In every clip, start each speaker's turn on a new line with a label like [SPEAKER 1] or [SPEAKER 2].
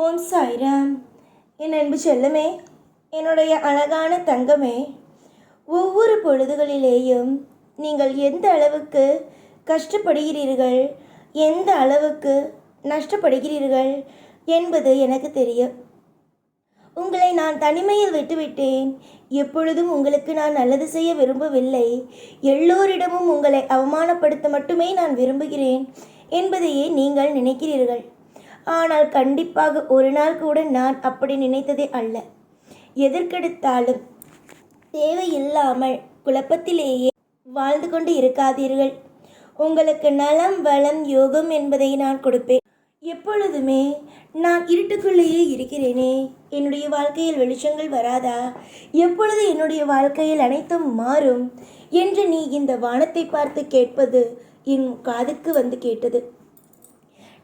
[SPEAKER 1] ஓம் சாய்ராம். என் அன்பு செல்லமே, என்னுடைய அழகான தங்கமே, ஒவ்வொரு பொழுதுகளிலேயும் நீங்கள் எந்த அளவுக்கு கஷ்டப்படுகிறீர்கள், எந்த அளவுக்கு நஷ்டப்படுகிறீர்கள் என்பது எனக்கு தெரியும். உங்களை நான் தனிமையில் விட்டுவிட்டேன். எப்பொழுதும் உங்களுக்கு நான் நல்லது செய்ய விரும்பவில்லை. எல்லோரிடமும் உங்களை அவமானப்படுத்த மட்டுமே நான் விரும்புகிறேன் என்பதையே நீங்கள் நினைக்கிறீர்கள். ஆனால் கண்டிப்பாக ஒரு நாள் கூட நான் அப்படி நினைத்ததே அல்ல. எதற்கெடுத்தாலும் தேவையில்லாமல் குழப்பத்திலேயே வாழ்ந்து கொண்டு இருக்காதீர்கள். உங்களுக்கு நலம் வளம் யோகம் என்பதை நான் கொடுப்பேன். எப்பொழுதுமே நான் இருட்டுக்குள்ளேயே இருக்கிறேனே, என்னுடைய வாழ்க்கையில் வெளிச்சங்கள் வராதா? எப்பொழுது என்னுடைய வாழ்க்கையில் அனைத்தும் மாறும் என்று நீ இந்த வானத்தை பார்த்து கேட்பது என் காதுக்கு வந்து கேட்டது.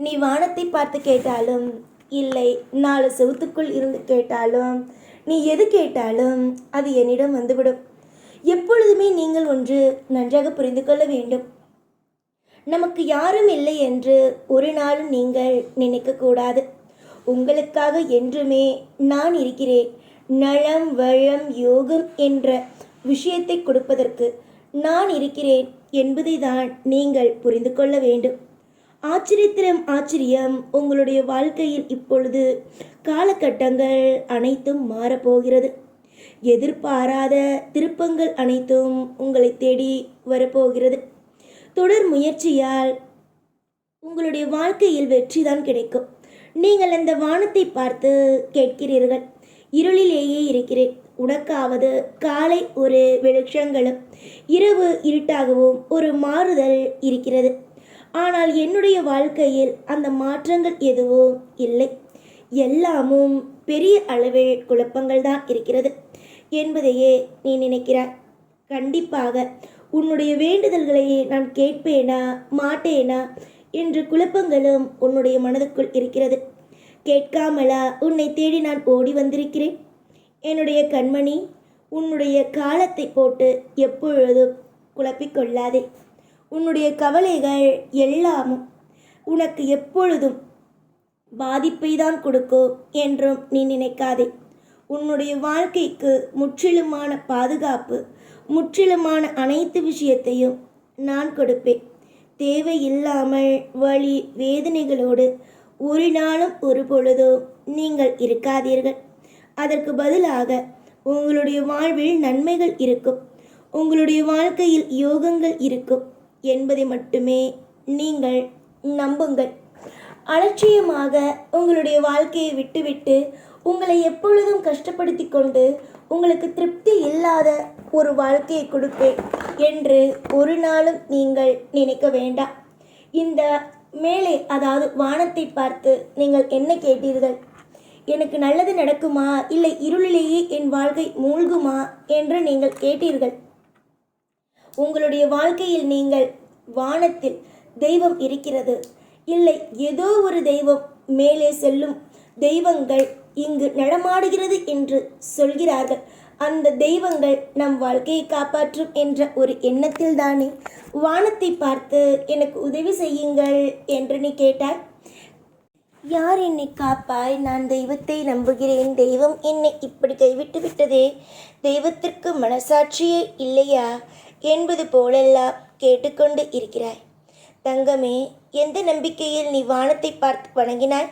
[SPEAKER 1] நீ வானத்தை பார்த்து கேட்டாலும் இல்லை, 4 செவுத்துக்குள் இருந்து கேட்டாலும், நீ எது கேட்டாலும் அது என்னிடம் வந்துவிடும். எப்பொழுதுமே நீங்கள் ஒன்று நன்றாக புரிந்து கொள்ள வேண்டும். நமக்கு யாரும் இல்லை என்று ஒரு நாளும் நீங்கள் நினைக்கக்கூடாது. உங்களுக்காக என்றுமே நான் இருக்கிறேன். நலம் வளம் யோகம் என்ற விஷயத்தை கொடுப்பதற்கு நான் இருக்கிறேன் என்பதை தான் நீங்கள் புரிந்து கொள்ள வேண்டும். ஆச்சரியம், உங்களுடைய வாழ்க்கையில் இப்பொழுது காலகட்டங்கள் அனைத்தும் மாறப்போகிறது. எதிர்பாராத திருப்பங்கள் அனைத்தும் உங்களை தேடி வரப்போகிறது. தொடர் முயற்சியால் உங்களுடைய வாழ்க்கையில் வெற்றிதான் கிடைக்கும். நீங்கள் அந்த வானத்தை பார்த்து கேட்கிறீர்கள், இருளிலேயே இருக்கிறேன், உனக்காவது காலை ஒரு வெளிச்சங்களும் இரவு இருட்டாகவும் ஒரு மாறுதல் இருக்கிறது. ஆனால் என்னுடைய வாழ்க்கையில் அந்த மாற்றங்கள் எதுவும் இல்லை. எல்லாமும் பெரிய அளவில் குழப்பங்கள் தான் இருக்கிறது என்பதையே நீ நினைக்கிறாய். கண்டிப்பாக உன்னுடைய வேண்டுதல்களை நான் கேட்பேனா மாட்டேனா என்ற குழப்பங்களும் உன்னுடைய மனதுக்குள் இருக்கிறது. கேட்காமலா உன்னை தேடி நான் ஓடி வந்திருக்கிறேன்? என்னுடைய கண்மணி, உன்னுடைய காலத்தை போட்டு எப்பொழுதும் குழப்பிக்கொள்ளாதே. உன்னுடைய கவலைகள் எல்லாமும் உனக்கு எப்பொழுதும் பாதிப்பை தான் கொடுக்கும் என்றும் நீ நினைக்காதே. உன்னுடைய வாழ்க்கைக்கு முற்றிலுமான பாதுகாப்பு, முற்றிலுமான அனைத்து விஷயத்தையும் நான் கொடுப்பேன். தேவையில்லாமல் வலி வேதனைகளோடு ஒரு நாளும் ஒரு பொழுதும் நீங்கள் இருக்காதீர்கள். அதற்கு பதிலாக உங்களுடைய வாழ்வில் நன்மைகள் இருக்கும், உங்களுடைய வாழ்க்கையில் யோகங்கள் இருக்கும் என்பதை மட்டுமே நீங்கள் நம்புங்கள். அலட்சியமாக உங்களுடைய வாழ்க்கையை விட்டுவிட்டு உங்களை எப்பொழுதும் கஷ்டப்படுத்தி கொண்டு உங்களுக்கு திருப்தி இல்லாத ஒரு வாழ்க்கையை கொடுப்பேன் என்று ஒரு நாளும் நீங்கள் நினைக்க வேண்டாம். இந்த மேலே, அதாவது வானத்தை பார்த்து நீங்கள் என்ன கேட்டீர்கள்? எனக்கு நல்லது நடக்குமா, இல்லை இருளிலேயே என் வாழ்க்கை மூழ்குமா என்று நீங்கள் கேட்டீர்கள். உங்களுடைய வாழ்க்கையில் நீங்கள் வானத்தில் தெய்வம் இருக்கிறது, இல்லை ஏதோ ஒரு தெய்வம், மேலே செல்லும் தெய்வங்கள் இங்கு நடமாடுகிறது என்று சொல்கிறார்கள். அந்த தெய்வங்கள் நம் வாழ்க்கையை காப்பாற்றும் என்ற ஒரு எண்ணத்தில் தானே வானத்தை பார்த்து எனக்கு உதவி செய்யுங்கள் என்று நீ கேட்டாய். யார் என்னை காப்பாய்? நான் தெய்வத்தை நம்புகிறேன். தெய்வம் என்னை இப்படி கைவிட்டு விட்டதே, தெய்வத்திற்கு மனசாட்சியே இல்லையா என்பது போலெல்லாம் கேட்டுக்கொண்டு இருக்கிறாய். தங்கமே, எந்த நம்பிக்கையில் நீ வானத்தை பார்த்து வணங்கினாய்?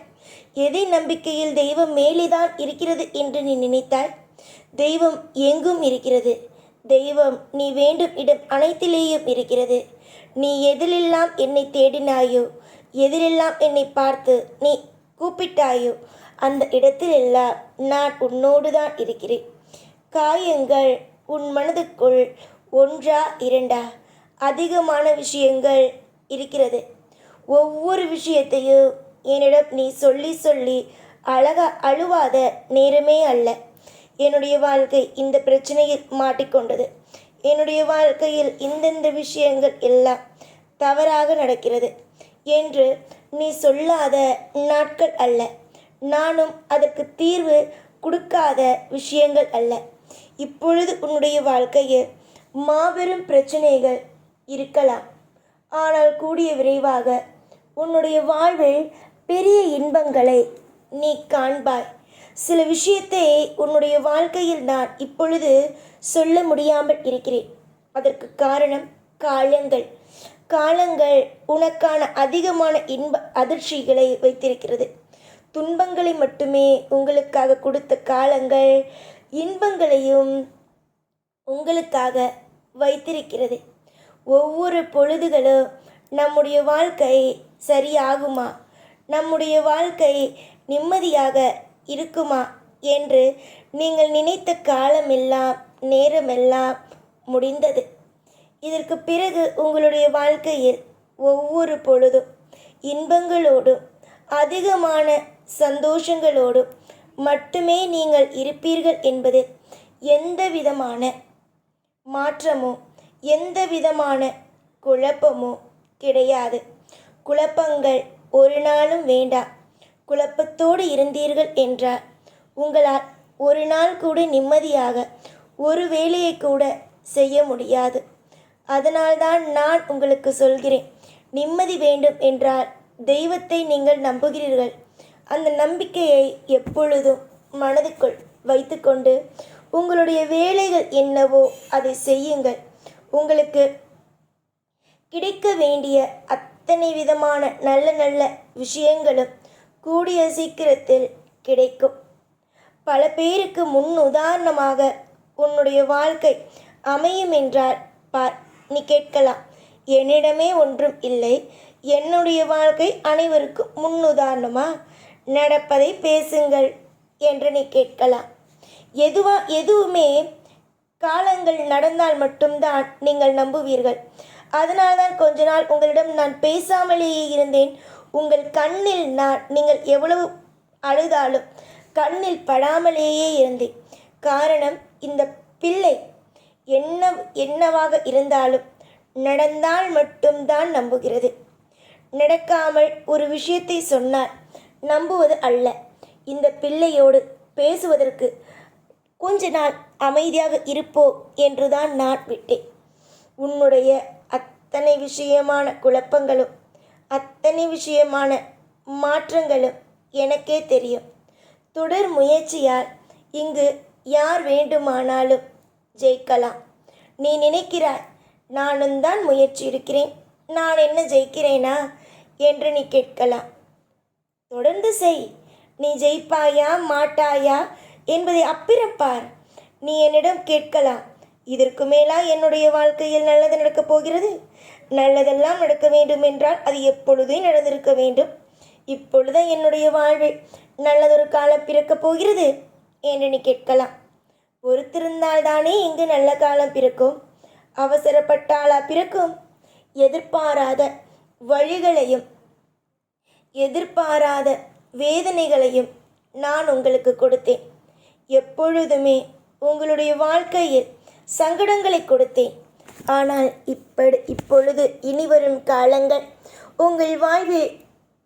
[SPEAKER 1] எதை நம்பிக்கையில் தெய்வம் மேலேதான் இருக்கிறது என்று நீ நினைத்தாய்? தெய்வம் எங்கும் இருக்கிறது. தெய்வம் நீ வேண்டும் இடம் அனைத்திலேயும் இருக்கிறது. நீ எதிலெல்லாம் என்னை தேடினாயோ, எதிலெல்லாம் என்னை பார்த்து நீ கூப்பிட்டாயோ, அந்த இடத்திலெல்லாம் நான் உன்னோடு தான் இருக்கிறேன். காயங்கள் உன் மனதுக்குள் ஒன்றா இரண்டா அதிகமான விஷயங்கள் இருக்கிறது. ஒவ்வொரு விஷயத்தையும் என்னிடம் நீ சொல்லி சொல்லி அழுவாத நேரமே அல்ல. என்னுடைய வாழ்க்கை இந்த பிரச்சனையில் மாட்டிக்கொண்டது, என்னுடைய வாழ்க்கையில் இந்தந்த விஷயங்கள் எல்லாம் தவறாக நடக்கிறது என்று நீ சொல்லாத நாட்கள் அல்ல. நானும் அதற்கு தீர்வு கொடுக்காத விஷயங்கள் அல்ல. இப்பொழுது உன்னுடைய வாழ்க்கையில் மாபெரும் பிரச்சனைகள் இருக்கலாம். ஆனால் கூடிய விரைவாக உன்னுடைய வாழ்வில் பெரிய இன்பங்களை நீ காண்பாய். சில விஷயத்தை உன்னுடைய வாழ்க்கையில் நான் இப்பொழுது சொல்ல முடியாமல் இருக்கிறேன். அதற்கு காரணம் காலங்கள். காலங்கள் உனக்கான அதிகமான இன்ப அதிர்ச்சிகளை வைத்திருக்கிறது. துன்பங்களை மட்டுமே உங்களுக்காக கொடுத்த காலங்கள் இன்பங்களையும் உங்களுக்காக வைத்திருக்கிறது. ஒவ்வொரு பொழுதுகளும் நம்முடைய வாழ்க்கை சரியாகுமா, நம்முடைய வாழ்க்கை நிம்மதியாக இருக்குமா என்று நீங்கள் நினைத்த காலமெல்லாம் நேரமெல்லாம் முடிந்தது. இதற்கு பிறகு உங்களுடைய வாழ்க்கையில் ஒவ்வொரு பொழுதும் இன்பங்களோடும் அதிகமான சந்தோஷங்களோடும் மட்டுமே நீங்கள் இருப்பீர்கள் என்பதில் எந்த விதமான மாற்றமோ எந்த விதமான குழப்பமோ கிடையாது. குழப்பங்கள் ஒரு நாளும் வேண்டாம். குழப்பத்தோடு இருந்தீர்கள் என்றால் உங்களால் ஒரு நாள் கூட நிம்மதியாக ஒரு வேலையை கூட செய்ய முடியாது. அதனால்தான் நான் உங்களுக்கு சொல்கிறேன், நிம்மதி வேண்டும் என்றால் தெய்வத்தை நீங்கள் நம்புகிறீர்கள். அந்த நம்பிக்கையை எப்பொழுதும் மனதுக்குள் வைத்துக்கொண்டு உங்களுடைய வேலைகள் என்னவோ அதை செய்யுங்கள். உங்களுக்கு கிடைக்க வேண்டிய அத்தனை விதமான நல்ல நல்ல விஷயங்களும் கூடிய சீக்கிரத்தில் கிடைக்கும். பல பேருக்கு முன் உதாரணமாக உன்னுடைய வாழ்க்கை அமையும் என்றால் பார். நீ கேட்கலாம், என்னிடமே ஒன்றும் இல்லை, என்னுடைய வாழ்க்கை அனைவருக்கும் முன்னுதாரணமா? நடப்பதை பேசுங்கள் என்று நீ கேட்கலாம். எதுவுமே காலங்கள் நடந்தால் மட்டும்தான் நீங்கள் நம்புவீர்கள். அதனால்தான் கொஞ்ச நாள் உங்களிடம் நான் பேசாமலேயே இருந்தேன். உங்கள் கண்ணில் நீங்கள் எவ்வளவு அழுதாலும் கண்ணில் படாமலேயே இருந்தேன். காரணம், இந்த பிள்ளை என்னவாக இருந்தாலும் நடந்தால் மட்டும்தான் நம்புகிறது. நடக்காமல் ஒரு விஷயத்தை சொன்னால் நம்புவது அல்ல. இந்த பிள்ளையோடு பேசுவதற்கு கொஞ்ச நாள் அமைதியாக இருப்போம் என்றுதான் நான் விட்டேன். உன்னுடைய அத்தனை விஷயமான குழப்பங்களும் அத்தனை விஷயமான மாற்றங்களும் எனக்கே தெரியும். தொடர் முயற்சியால் இங்கு யார் வேண்டுமானாலும் ஜெயிக்கலாம். நீ நினைக்கிறாய், நானும் தான் முயற்சி இருக்கிறேன், நான் என்ன ஜெயிக்கிறேனா என்று நீ கேட்கலாம். தொடர்ந்து செய். நீ ஜெயிப்பாயா மாட்டாயா என்பதை அப்புறம் பார். நீ என்னிடம் கேட்கலாம், இதற்கு மேலா என்னுடைய வாழ்க்கையில் நல்லது நடக்கப் போகிறது? நல்லதெல்லாம் நடக்க வேண்டும் என்றால் அது எப்பொழுதே நடந்திருக்க வேண்டும். இப்பொழுது என்னுடைய வாழ்வில் நல்லதொரு காலம் பிறக்கப் போகிறது என்று நீ கேட்கலாம். பொறுத்திருந்தால்தானே இங்கு நல்ல காலம் பிறக்கும். அவசரப்பட்டாலா பிறக்கும்? எதிர்பாராத வழிகளையும் எதிர்பாராத வேதனைகளையும் நான் உங்களுக்கு கொடுத்தேன். எப்பொழுதுமே உங்களுடைய வாழ்க்கையில் சங்கடங்களை கொடுத்தேன். ஆனால் இப்பொழுது இனிவரும் காலங்கள் உங்கள் வாழ்வில்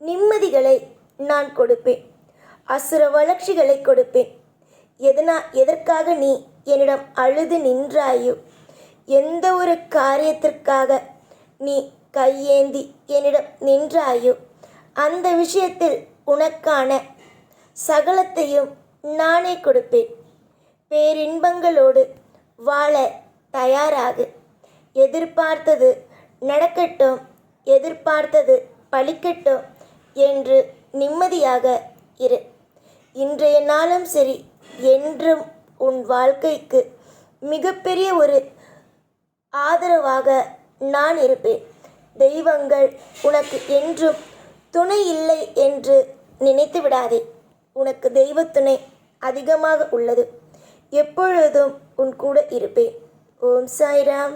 [SPEAKER 1] நிம்மதிகளை நான் கொடுப்பேன். அசுர வளர்ச்சிகளை கொடுப்பேன். எதற்காக நீ என்னிடம் அழுது நின்றாயோ, எந்த ஒரு காரியத்திற்காக நீ கையேந்தி என்னிடம் நின்றாயோ, அந்த விஷயத்தில் உனக்கான சகலத்தையும் நானே கொடுப்பேன். பேரின்பங்களோடு வாழ தயாராகு. எதிர்பார்த்தது நடக்கட்டும், எதிர்பார்த்தது பலிக்கட்டும் என்று நிம்மதியாக இரு. இன்றைய நாளும் சரி, என்றும் உன் வாழ்க்கைக்கு மிகப்பெரிய ஒரு ஆதரவாக நான் இருப்பேன். தெய்வங்கள் உனக்கு என்றும் துணை இல்லை என்று நினைத்து விடாதே. உனக்கு தெய்வத்துணை அதிகமாக உள்ளது. எப்பொழுதும் உன் கூட இருப்பேன். ஓம் சாய்ராம்.